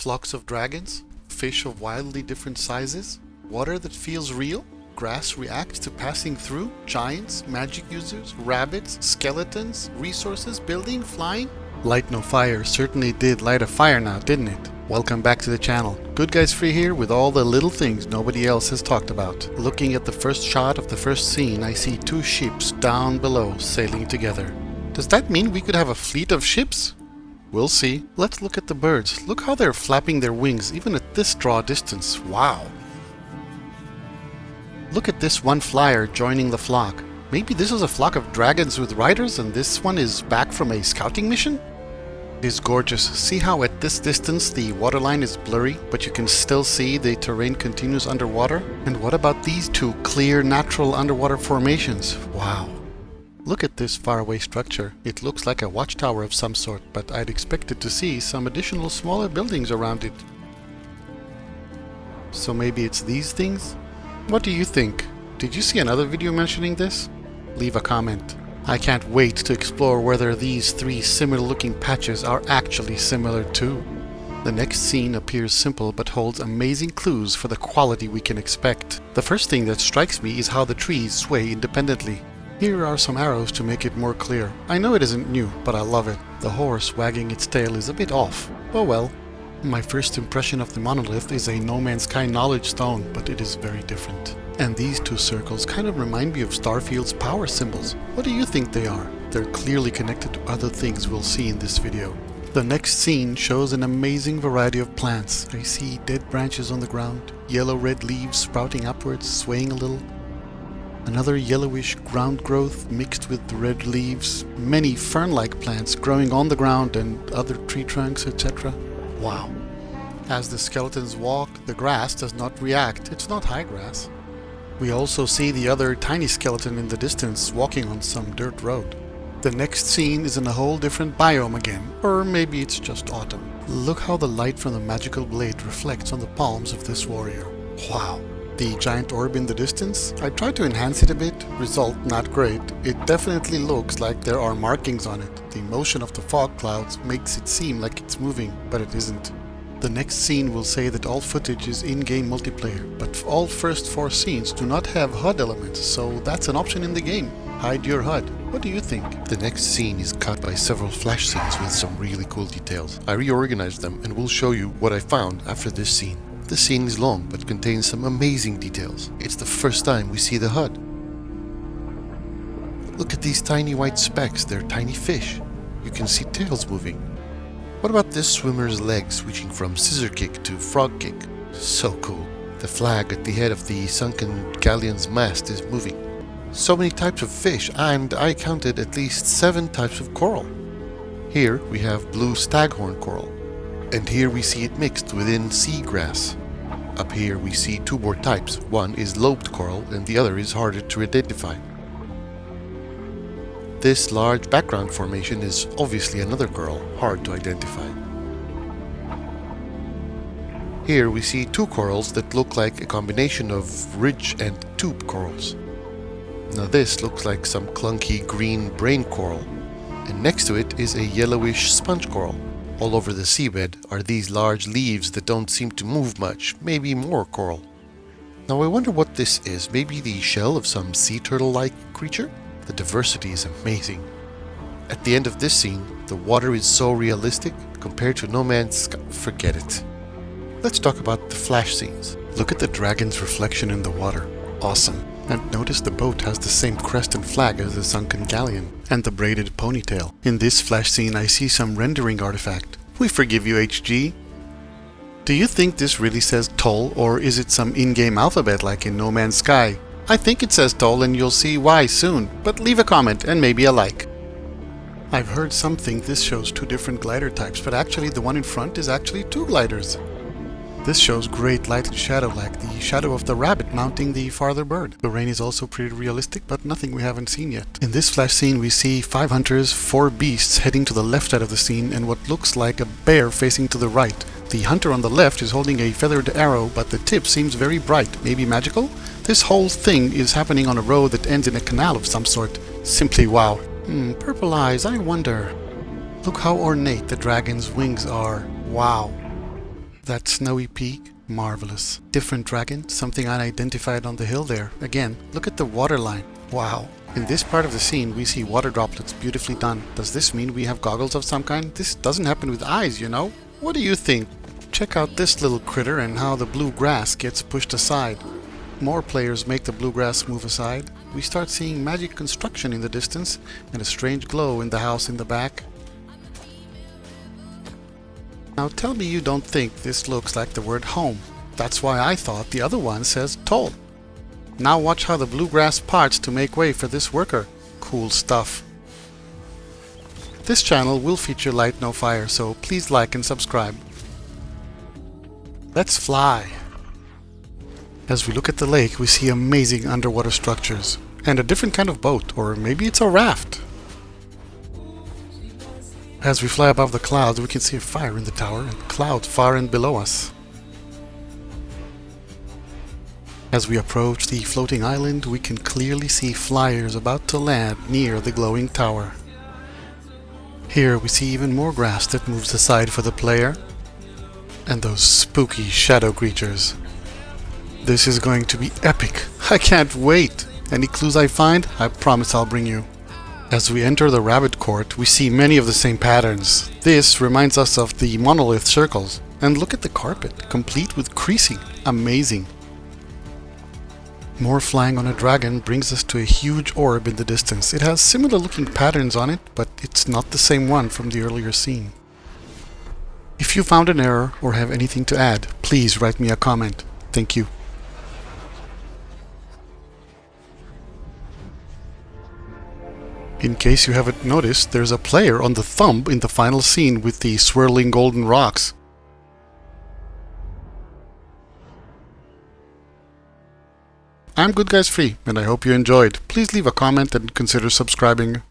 flocks of dragons, fish of wildly different sizes, water that feels real, grass reacts to passing through, giants, magic users, rabbits, skeletons, resources, building, flying. Light No Fire certainly did light a fire now, didn't it? Welcome back to the channel. Good Guys Free here with all the little things nobody else has talked about. Looking at the first shot of the first scene, I see two ships down below sailing together. Does that mean we could have a fleet of ships? We'll see. Let's look at the birds. Look how they're flapping their wings even at this draw distance. Wow! Look at this one flyer joining the flock. Maybe this is a flock of dragons with riders and this one is back from a scouting mission? It is gorgeous. See how at this distance the waterline is blurry, but you can still see the terrain continues underwater? And what about these two clear natural underwater formations? Wow! Look at this faraway structure. It looks like a watchtower of some sort, but I'd expected to see some additional smaller buildings around it. So maybe it's these things? What do you think? Did you see another video mentioning this? Leave a comment. I can't wait to explore whether these three similar looking patches are actually similar too. The next scene appears simple but holds amazing clues for the quality we can expect. The first thing that strikes me is how the trees sway independently. Here are some arrows to make it more clear. I know it isn't new, but I love it. The horse wagging its tail is a bit off. Oh well. My first impression of the monolith is a NoMansSky knowledge stone, but it is very different. And these two circles kind of remind me of Starfield's power symbols. What do you think they are? They're clearly connected to other things we'll see in this video. The next scene shows an amazing variety of plants. I see dead branches on the ground, yellow-red leaves sprouting upwards, swaying a little. Another yellowish ground growth mixed with the red leaves. Many fern-like plants growing on the ground and other tree trunks, etc. Wow. As the skeletons walk, the grass does not react. It's not high grass. We also see the other tiny skeleton in the distance walking on some dirt road. The next scene is in a whole different biome again, or maybe it's just autumn. Look how the light from the magical blade reflects on the palms of this warrior. Wow! The giant orb in the distance, I tried to enhance it a bit, result not great. It definitely looks like there are markings on it. The motion of the fog clouds makes it seem like it's moving, but it isn't. The next scene will say that all footage is in-game multiplayer, but all first 4 scenes do not have HUD elements, so that's an option in the game. Hide your HUD. What do you think? The next scene is cut by several flash scenes with some really cool details. I reorganized them and will show you what I found after this scene. This scene is long but contains some amazing details. It's the first time we see the HUD. Look at these tiny white specks, they're tiny fish. You can see tails moving. What about this swimmer's leg switching from scissor kick to frog kick? So cool. The flag at the head of the sunken galleon's mast is moving. So many types of fish, and I counted at least 7 types of coral. Here we have blue staghorn coral, and here we see it mixed within seagrass. Up here we see 2 more types. One is lobed coral and the other is harder to identify. This large background formation is obviously another coral, hard to identify. Here we see 2 corals that look like a combination of ridge and tube corals. Now this looks like some clunky green brain coral, and next to it is a yellowish sponge coral. All over the seabed are these large leaves that don't seem to move much, maybe more coral. Now I wonder what this is, maybe the shell of some sea turtle-like creature? The diversity is amazing. At the end of this scene, the water is so realistic, compared to NoMansSky, forget it. Let's talk about the flash scenes. Look at the dragon's reflection in the water. Awesome. And notice the boat has the same crest and flag as the sunken galleon, and the braided ponytail. In this flash scene I see some rendering artifact. We forgive you, HG. Do you think this really says toll, or is it some in-game alphabet like in NoMansSky? I think it says toll and you'll see why soon, but leave a comment and maybe a like. I've heard some think this shows 2 different glider types, but actually the one in front is actually 2 gliders. This shows great light and shadow, like the shadow of the rabbit mounting the farther bird. The rain is also pretty realistic, but nothing we haven't seen yet. In this flash scene we see 5 hunters, 4 beasts heading to the left side of the scene and what looks like a bear facing to the right. The hunter on the left is holding a feathered arrow, but the tip seems very bright, maybe magical? This whole thing is happening on a road that ends in a canal of some sort. Simply wow. Purple eyes, I wonder. Look how ornate the dragon's wings are. Wow. That snowy peak, marvelous. Different dragon, something unidentified on the hill there. Again, look at the water line. Wow. In this part of the scene, we see water droplets beautifully done. Does this mean we have goggles of some kind? This doesn't happen with eyes, you know? What do you think? Check out this little critter and how the blue grass gets pushed aside. More players make the blue grass move aside. We start seeing magic construction in the distance and a strange glow in the house in the back. Now tell me you don't think this looks like the word home. That's why I thought the other one says toll. Now watch how the bluegrass parts to make way for this worker. Cool stuff. This channel will feature Light No Fire, so please like and subscribe. Let's fly. As we look at the lake, we see amazing underwater structures and a different kind of boat, or maybe it's a raft. As we fly above the clouds, we can see a fire in the tower and clouds far and below us. As we approach the floating island, we can clearly see flyers about to land near the glowing tower. Here we see even more grass that moves aside for the player, and those spooky shadow creatures. This is going to be epic. I can't wait! Any clues I find, I promise I'll bring you. As we enter the rabbit court, we see many of the same patterns. This reminds us of the monolith circles. And look at the carpet, complete with creasing. Amazing. More flying on a dragon brings us to a huge orb in the distance. It has similar looking patterns on it, but it's not the same one from the earlier scene. If you found an error or have anything to add, please write me a comment. Thank you. In case you haven't noticed, there's a player on the thumb in the final scene with the swirling golden rocks. I'm Good Guys Free, and I hope you enjoyed. Please leave a comment and consider subscribing.